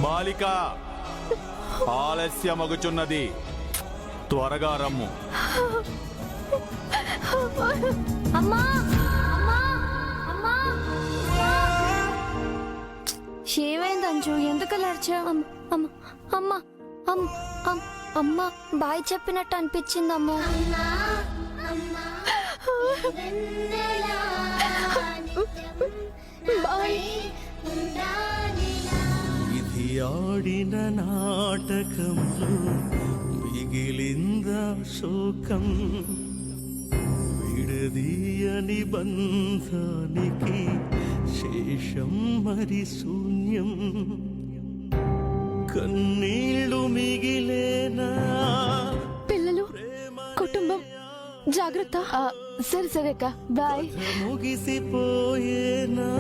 బాలిక ఆలస్యమగుచున్నది, త్వరగా రమ్ము. అమ్మా ఏమైంది అంజు? ఎందుకు అలర్చా? అమ్మా అమ్మా బాయ్ చెప్పినట్టు అనిపించిందమ్మా. ఇది ఆడిన నాటకంలో మిగిలింద శోకం, విడదీయని బంధానికి శేషం మరి శూన్యం. కన్నీళ్ళు మిగిలేనా, పిల్లలు, కుటుంబం, జాగ్రత్త. సరే సరే అక్క, బాయ్. ముగిసిపోయేనా